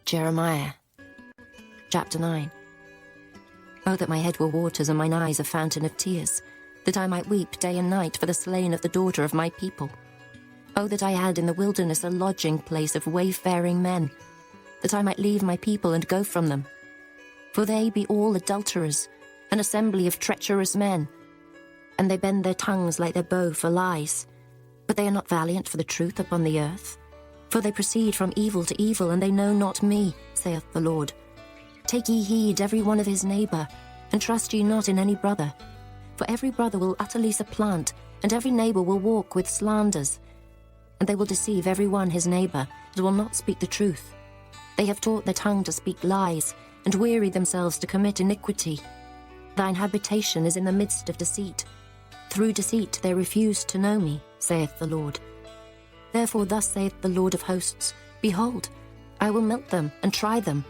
Jeremiah, chapter 9. Oh, that my head were waters and mine eyes a fountain of tears, that I might weep day and night for the slain of the daughter of my people. Oh, that I had in the wilderness a lodging place of wayfaring men, that I might leave my people and go from them. For they be all adulterers, an assembly of treacherous men, and they bend their tongues like their bow for lies. But they are not valiant for the truth upon the earth. For they proceed from evil to evil, and they know not me, saith the Lord. Take ye heed every one of his neighbour, and trust ye not in any brother. For every brother will utterly supplant, and every neighbour will walk with slanders. And they will deceive every one his neighbour, and will not speak the truth. They have taught their tongue to speak lies, and wearied themselves to commit iniquity. Thine habitation is in the midst of deceit. Through deceit they refuse to know me, saith the Lord. Therefore thus saith the Lord of hosts, Behold, I will melt them and try them.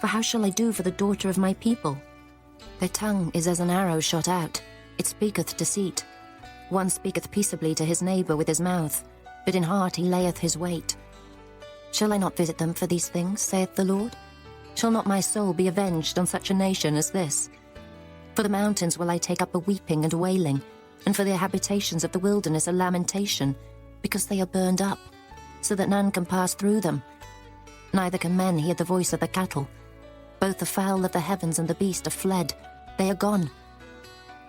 For how shall I do for the daughter of my people? Their tongue is as an arrow shot out, it speaketh deceit. One speaketh peaceably to his neighbour with his mouth, but in heart he layeth his wait. Shall I not visit them for these things, saith the Lord? Shall not my soul be avenged on such a nation as this? For the mountains will I take up a weeping and wailing, and for the habitations of the wilderness a lamentation, because they are burned up, so that none can pass through them. Neither can men hear the voice of the cattle. Both the fowl of the heavens and the beast are fled, they are gone.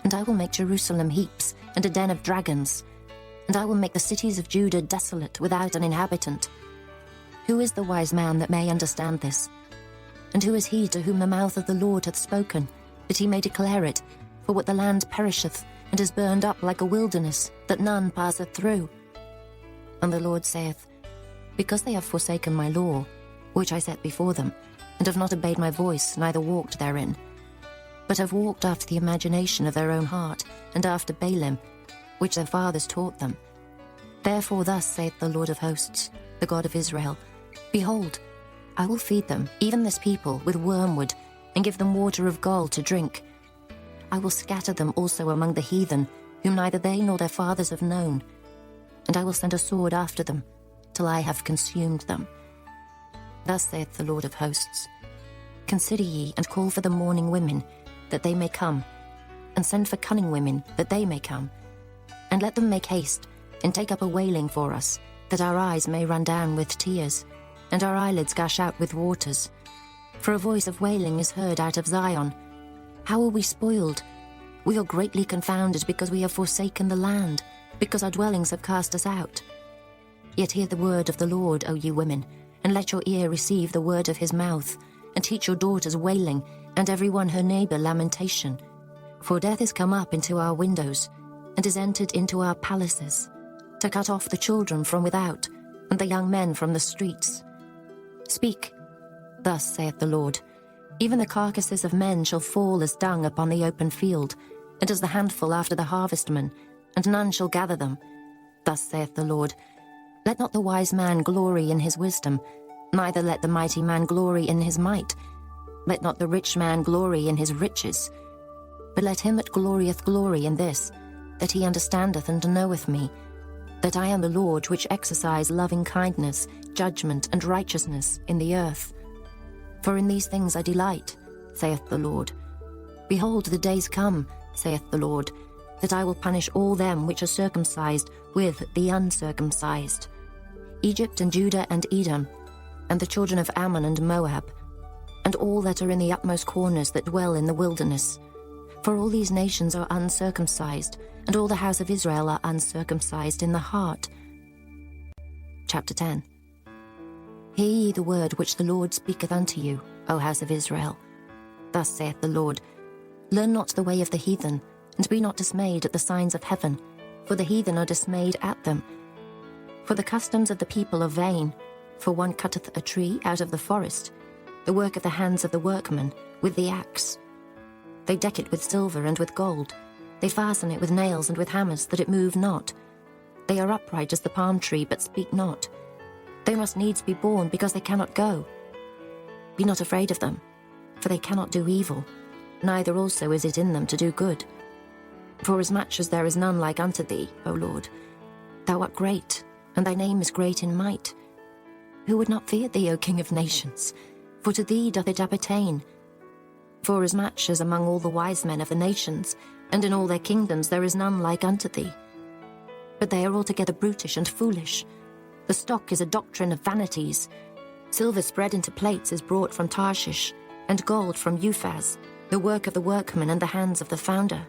And I will make Jerusalem heaps, and a den of dragons, and I will make the cities of Judah desolate, without an inhabitant. Who is the wise man that may understand this? And who is he to whom the mouth of the Lord hath spoken, that he may declare it? For what the land perisheth, and is burned up like a wilderness, that none passeth through. And the Lord saith, Because they have forsaken my law, which I set before them, and have not obeyed my voice, neither walked therein, but have walked after the imagination of their own heart, and after Baalim, which their fathers taught them. Therefore thus saith the Lord of hosts, the God of Israel, Behold, I will feed them, even this people, with wormwood, and give them water of gall to drink. I will scatter them also among the heathen, whom neither they nor their fathers have known. And I will send a sword after them, till I have consumed them. Thus saith the Lord of hosts, Consider ye, and call for the mourning women, that they may come, and send for cunning women, that they may come. And let them make haste, and take up a wailing for us, that our eyes may run down with tears, and our eyelids gush out with waters. For a voice of wailing is heard out of Zion. How are we spoiled? We are greatly confounded, because we have forsaken the land, because our dwellings have cast us out. Yet hear the word of the Lord, O ye women, and let your ear receive the word of his mouth, and teach your daughters wailing, and every one her neighbour lamentation. For death is come up into our windows, and is entered into our palaces, to cut off the children from without, and the young men from the streets. Speak, thus saith the Lord, Even the carcasses of men shall fall as dung upon the open field, and as the handful after the husbandman, and none shall gather them. Thus saith the Lord, Let not the wise man glory in his wisdom, neither let the mighty man glory in his might. Let not the rich man glory in his riches, but let him that glorieth glory in this, that he understandeth and knoweth me, that I am the Lord which exercise loving kindness, judgment, and righteousness in the earth. For in these things I delight, saith the Lord. Behold, the days come, saith the Lord, that I will punish all them which are circumcised with the uncircumcised, Egypt and Judah and Edom, and the children of Ammon and Moab, and all that are in the utmost corners that dwell in the wilderness. For all these nations are uncircumcised, and all the house of Israel are uncircumcised in the heart. Chapter 10. Hear ye the word which the Lord speaketh unto you, O house of Israel. Thus saith the Lord, Learn not the way of the heathen, and be not dismayed at the signs of heaven, for the heathen are dismayed at them. For the customs of the people are vain, for one cutteth a tree out of the forest, the work of the hands of the workman, with the axe. They deck it with silver and with gold, they fasten it with nails and with hammers, that it move not. They are upright as the palm tree, but speak not. They must needs be born, because they cannot go. Be not afraid of them, for they cannot do evil, neither also is it in them to do good. Forasmuch as there is none like unto thee, O Lord, thou art great, and thy name is great in might. Who would not fear thee, O King of nations? for to thee doth it appertain. Forasmuch as among all the wise men of the nations, and in all their kingdoms, there is none like unto thee. But they are altogether brutish and foolish. The stock is a doctrine of vanities. Silver spread into plates is brought from Tarshish, and gold from Uphaz, the work of the workman and the hands of the founder.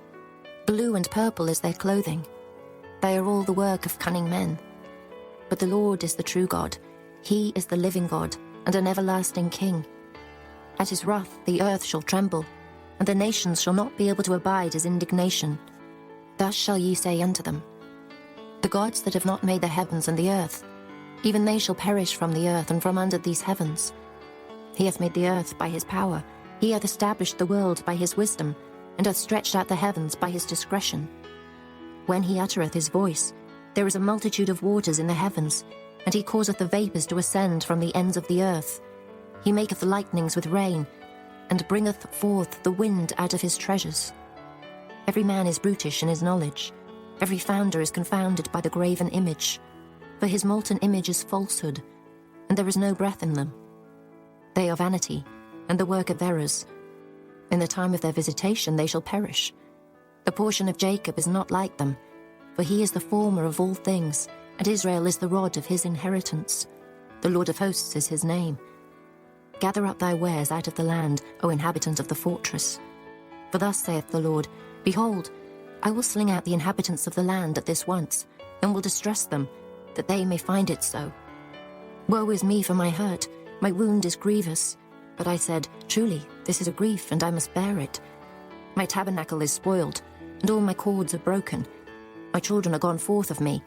Blue and purple is their clothing. They are all the work of cunning men. But the Lord is the true God. He is the living God, and an everlasting King. At his wrath the earth shall tremble, and the nations shall not be able to abide his indignation. Thus shall ye say unto them, the gods that have not made the heavens and the earth, even they shall perish from the earth and from under these heavens. He hath made the earth by his power, he hath established the world by his wisdom, and hath stretched out the heavens by his discretion. When he uttereth his voice, there is a multitude of waters in the heavens, and he causeth the vapours to ascend from the ends of the earth. He maketh lightnings with rain, and bringeth forth the wind out of his treasures. Every man is brutish in his knowledge. Every founder is confounded by the graven image. For his molten image is falsehood, and there is no breath in them. They are vanity, and the work of errors. In the time of their visitation they shall perish. The portion of Jacob is not like them, for he is the former of all things, and Israel is the rod of his inheritance. The Lord of hosts is his name. Gather up thy wares out of the land, O inhabitant of the fortress. For thus saith the Lord, behold, I will sling out the inhabitants of the land at this once, and will distress them, that they may find it so. Woe is me for my hurt, my wound is grievous. But I said, truly, this is a grief, and I must bear it. My tabernacle is spoiled, and all my cords are broken. My children are gone forth of me,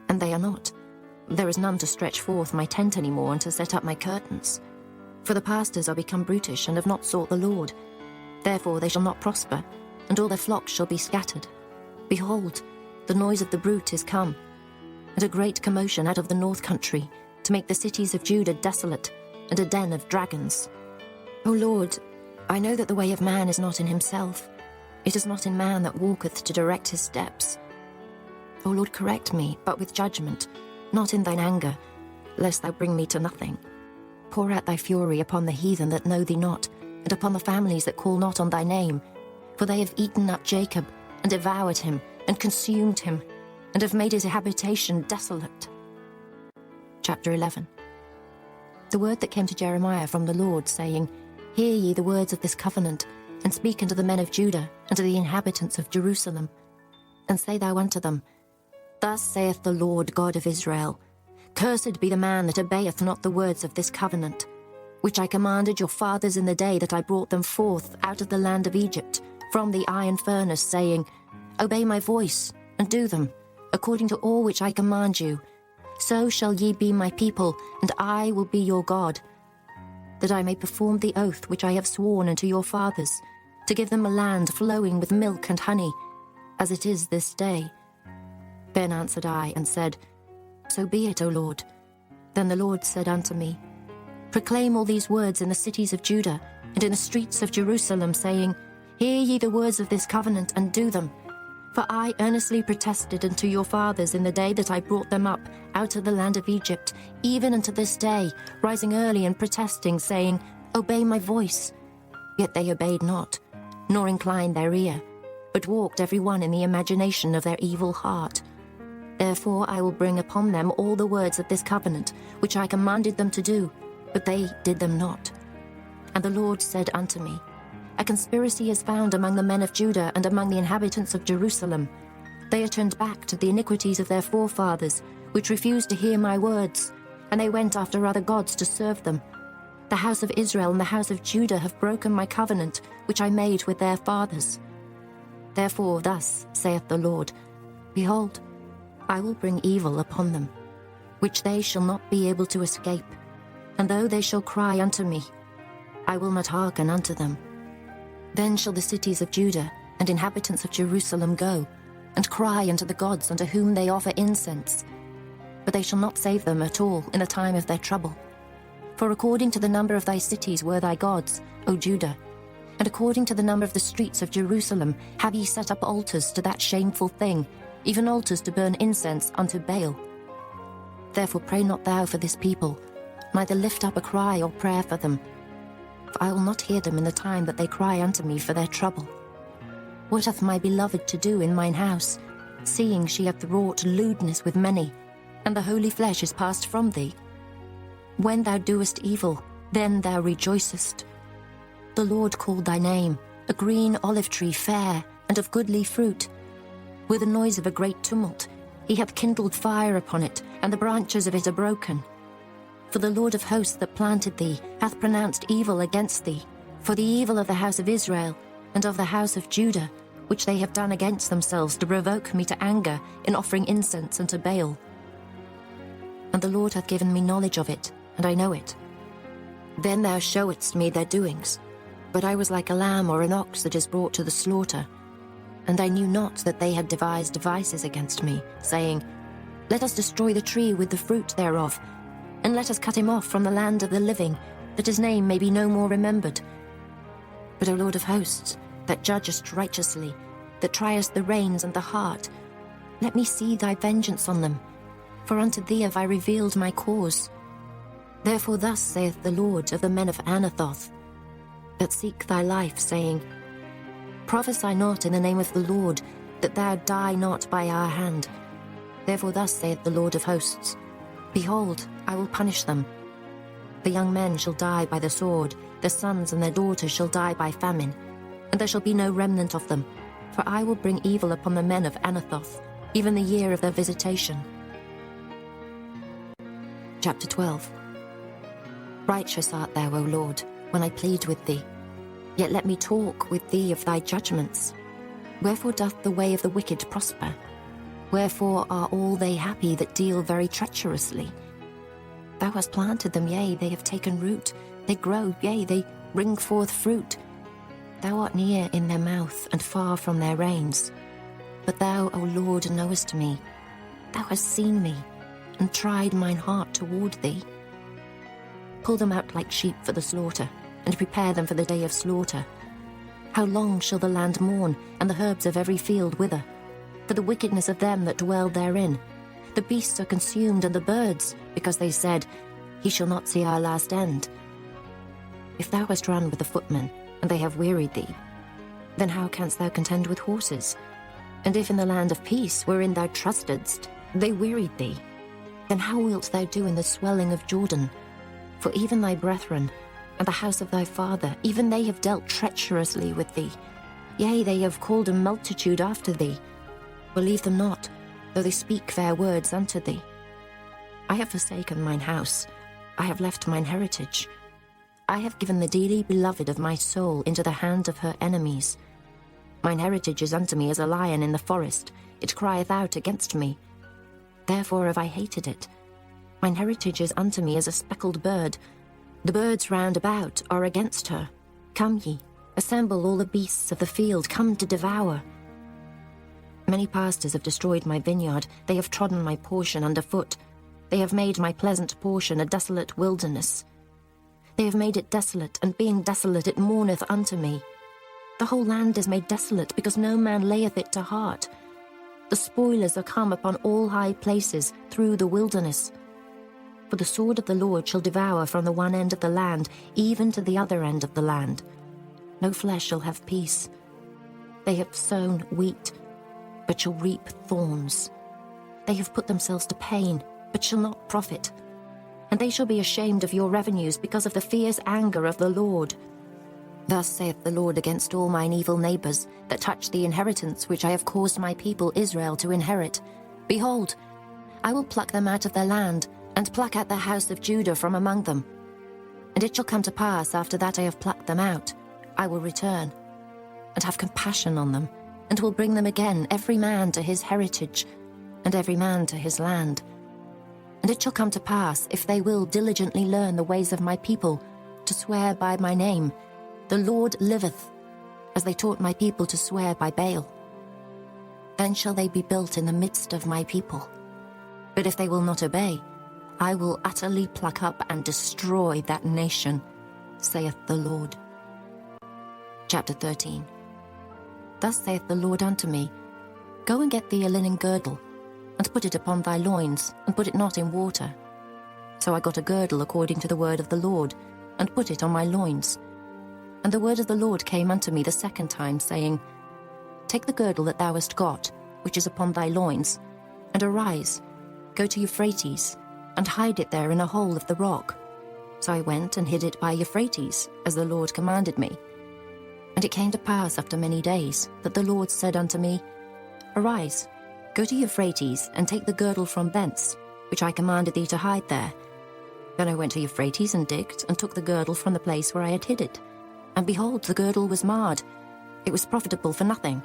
and they are not. There is none to stretch forth my tent any more, and to set up my curtains. For the pastors are become brutish, and have not sought the Lord. Therefore they shall not prosper, and all their flocks shall be scattered. Behold, the noise of the brute is come, and a great commotion out of the north country, to make the cities of Judah desolate, and a den of dragons. O Lord, I know that the way of man is not in himself. It is not in man that walketh to direct his steps. O Lord, correct me, but with judgment, not in thine anger, lest thou bring me to nothing. Pour out thy fury upon the heathen that know thee not, and upon the families that call not on thy name. For they have eaten up Jacob, and devoured him, and consumed him, and have made his habitation desolate. Chapter 11. The word that came to Jeremiah from the Lord, saying, Hear ye the words of this covenant, and speak unto the men of Judah, and to the inhabitants of Jerusalem. And say thou unto them, Thus saith the Lord God of Israel, Cursed be the man that obeyeth not the words of this covenant, which I commanded your fathers in the day that I brought them forth out of the land of Egypt, from the iron furnace, saying, Obey my voice, and do them, according to all which I command you. So shall ye be my people, and I will be your God, that I may perform the oath which I have sworn unto your fathers, to give them a land flowing with milk and honey, as it is this day. Then answered I, and said, So be it, O Lord. Then the Lord said unto me, Proclaim all these words in the cities of Judah, and in the streets of Jerusalem, saying, Hear ye the words of this covenant, and do them. For I earnestly protested unto your fathers in the day that I brought them up out of the land of Egypt, even unto this day, rising early and protesting, saying, Obey my voice. Yet they obeyed not, nor inclined their ear, but walked every one in the imagination of their evil heart. Therefore I will bring upon them all the words of this covenant, which I commanded them to do, but they did them not. And the Lord said unto me, A conspiracy is found among the men of Judah and among the inhabitants of Jerusalem. They are turned back to the iniquities of their forefathers, which refused to hear my words, and they went after other gods to serve them. The house of Israel and the house of Judah have broken my covenant, which I made with their fathers. Therefore thus saith the Lord, Behold, I will bring evil upon them, which they shall not be able to escape. And though they shall cry unto me, I will not hearken unto them. Then shall the cities of Judah and inhabitants of Jerusalem go, and cry unto the gods unto whom they offer incense. But they shall not save them at all in the time of their trouble. For according to the number of thy cities were thy gods, O Judah, and according to the number of the streets of Jerusalem have ye set up altars to that shameful thing, even altars to burn incense unto Baal. Therefore pray not thou for this people, neither lift up a cry or prayer for them, for I will not hear them in the time that they cry unto me for their trouble. What hath my beloved to do in mine house, seeing she hath wrought lewdness with many, and the holy flesh is passed from thee? When thou doest evil, then thou rejoicest. The Lord called thy name, a green olive tree fair, and of goodly fruit. With the noise of a great tumult, he hath kindled fire upon it, and the branches of it are broken. For the Lord of hosts that planted thee hath pronounced evil against thee, for the evil of the house of Israel, and of the house of Judah, which they have done against themselves to provoke me to anger in offering incense unto Baal. And the Lord hath given me knowledge of it, and I know it. Then thou showedst me their doings, but I was like a lamb or an ox that is brought to the slaughter. And I knew not that they had devised devices against me, saying, Let us destroy the tree with the fruit thereof, and let us cut him off from the land of the living, that his name may be no more remembered. But, O Lord of hosts, that judgest righteously, that triest the reins and the heart, let me see thy vengeance on them, for unto thee have I revealed my cause. Therefore thus saith the Lord of the men of Anathoth, that seek thy life, saying, Prophesy not in the name of the Lord, that thou die not by our hand. Therefore thus saith the Lord of hosts, Behold, I will punish them. The young men shall die by the sword, their sons and their daughters shall die by famine, and there shall be no remnant of them, for I will bring evil upon the men of Anathoth, even the year of their visitation. Chapter 12. Righteous art thou, O Lord, when I plead with thee. Yet let me talk with thee of thy judgments. Wherefore doth the way of the wicked prosper? Wherefore are all they happy that deal very treacherously? Thou hast planted them, yea, they have taken root. They grow, yea, they bring forth fruit. Thou art near in their mouth, and far from their reins. But thou, O Lord, knowest me. Thou hast seen me, and tried mine heart toward thee. Pull them out like sheep for the slaughter, and prepare them for the day of slaughter. How long shall the land mourn, and the herbs of every field wither? For the wickedness of them that dwell therein. The beasts are consumed, and the birds, because they said, He shall not see our last end. If thou hast run with the footmen, and they have wearied thee, then how canst thou contend with horses? And if in the land of peace, wherein thou trustedst, they wearied thee, then how wilt thou do in the swelling of Jordan? For even thy brethren, and the house of thy father, even they have dealt treacherously with thee. Yea, they have called a multitude after thee. Believe them not, though they speak fair words unto thee. I have forsaken mine house, I have left mine heritage. I have given the dearly beloved of my soul into the hand of her enemies. Mine heritage is unto me as a lion in the forest, it crieth out against me. Therefore have I hated it. Mine heritage is unto me as a speckled bird. The birds round about are against her. Come ye, assemble all the beasts of the field, come to devour. Many pastors have destroyed my vineyard, they have trodden my portion underfoot. They have made my pleasant portion a desolate wilderness. They have made it desolate, and being desolate it mourneth unto me. The whole land is made desolate, because no man layeth it to heart. The spoilers are come upon all high places through the wilderness. For the sword of the Lord shall devour from the one end of the land, even to the other end of the land. No flesh shall have peace. They have sown wheat, but shall reap thorns. They have put themselves to pain, but shall not profit. And they shall be ashamed of your revenues because of the fierce anger of the Lord. Thus saith the Lord against all mine evil neighbors that touch the inheritance which I have caused my people Israel to inherit. Behold, I will pluck them out of their land, and pluck out the house of Judah from among them. And it shall come to pass, after that I have plucked them out, I will return, and have compassion on them, and will bring them again, every man to his heritage, and every man to his land. And it shall come to pass, if they will diligently learn the ways of my people, to swear by my name, the Lord liveth, as they taught my people to swear by Baal. Then shall they be built in the midst of my people. But if they will not obey, I will utterly pluck up and destroy that nation, saith the Lord. Chapter 13. Thus saith the Lord unto me, Go and get thee a linen girdle, and put it upon thy loins, and put it not in water. So I got a girdle according to the word of the Lord, and put it on my loins. And the word of the Lord came unto me the second time, saying, Take the girdle that thou hast got, which is upon thy loins, and arise, go to Euphrates, and hide it there in a hole of the rock. So I went and hid it by Euphrates, as the Lord commanded me. And it came to pass after many days, that the Lord said unto me, Arise, go to Euphrates, and take the girdle from thence, which I commanded thee to hide there. Then I went to Euphrates and digged, and took the girdle from the place where I had hid it. And behold, the girdle was marred. It was profitable for nothing.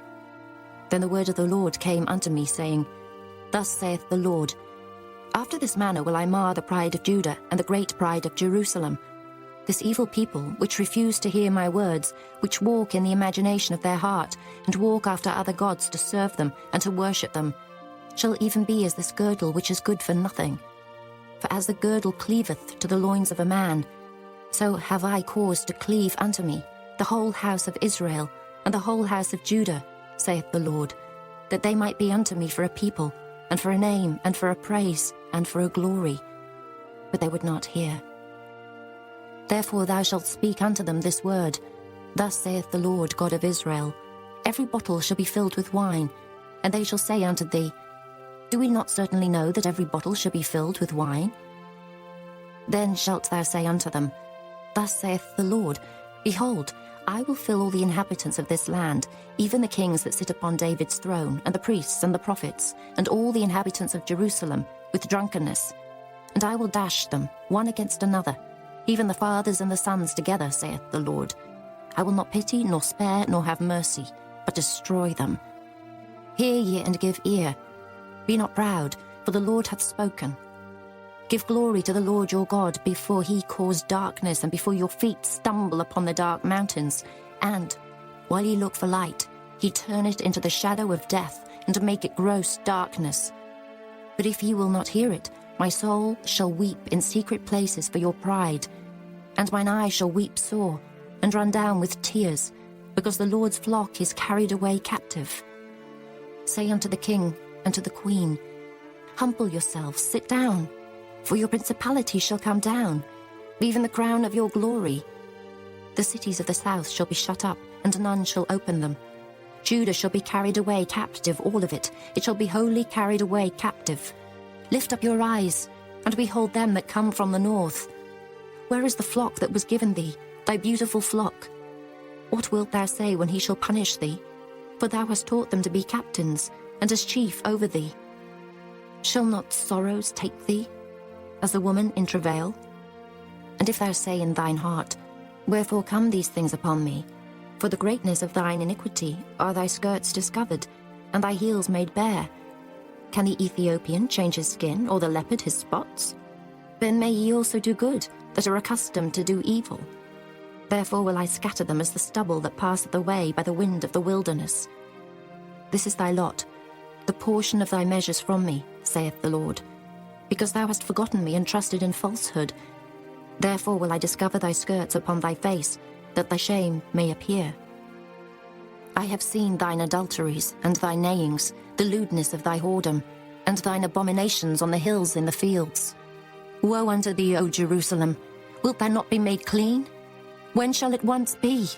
Then the word of the Lord came unto me, saying, Thus saith the Lord, After this manner will I mar the pride of Judah, and the great pride of Jerusalem. This evil people, which refuse to hear my words, which walk in the imagination of their heart, and walk after other gods to serve them, and to worship them, shall even be as this girdle which is good for nothing. For as the girdle cleaveth to the loins of a man, so have I caused to cleave unto me the whole house of Israel, and the whole house of Judah, saith the Lord, that they might be unto me for a people, and for a name, and for a praise, and for a glory. But they would not hear. Therefore thou shalt speak unto them this word, Thus saith the Lord God of Israel, Every bottle shall be filled with wine, and they shall say unto thee, Do we not certainly know that every bottle shall be filled with wine? Then shalt thou say unto them, Thus saith the Lord, Behold, I will fill all the inhabitants of this land, even the kings that sit upon David's throne, and the priests and the prophets, and all the inhabitants of Jerusalem, with drunkenness. And I will dash them, one against another, even the fathers and the sons together, saith the Lord. I will not pity, nor spare, nor have mercy, but destroy them. Hear ye and give ear. Be not proud, for the Lord hath spoken. Give glory to the Lord your God before he cause darkness, and before your feet stumble upon the dark mountains. And, while ye look for light, he turn it into the shadow of death, and to make it gross darkness. But if ye will not hear it, my soul shall weep in secret places for your pride, and mine eye shall weep sore, and run down with tears, because the Lord's flock is carried away captive. Say unto the king and to the queen, Humble yourselves, sit down, for your principality shall come down, even the crown of your glory. The cities of the south shall be shut up, and none shall open them. Judah shall be carried away captive, all of it. It shall be wholly carried away captive. Lift up your eyes, and behold them that come from the north. Where is the flock that was given thee, thy beautiful flock? What wilt thou say when he shall punish thee? For thou hast taught them to be captains, and as chief over thee. Shall not sorrows take thee, as a woman in travail? And if thou say in thine heart, Wherefore come these things upon me? For the greatness of thine iniquity are thy skirts discovered, and thy heels made bare. Can the Ethiopian change his skin, or the leopard his spots? Then may ye also do good, that are accustomed to do evil. Therefore will I scatter them as the stubble that passeth away by the wind of the wilderness. This is thy lot, the portion of thy measures from me, saith the Lord. Because thou hast forgotten me and trusted in falsehood, therefore will I discover thy skirts upon thy face, that thy shame may appear. I have seen thine adulteries and thy neighings, the lewdness of thy whoredom, and thine abominations on the hills in the fields. Woe unto thee, O Jerusalem! Wilt thou not be made clean? When shall it once be?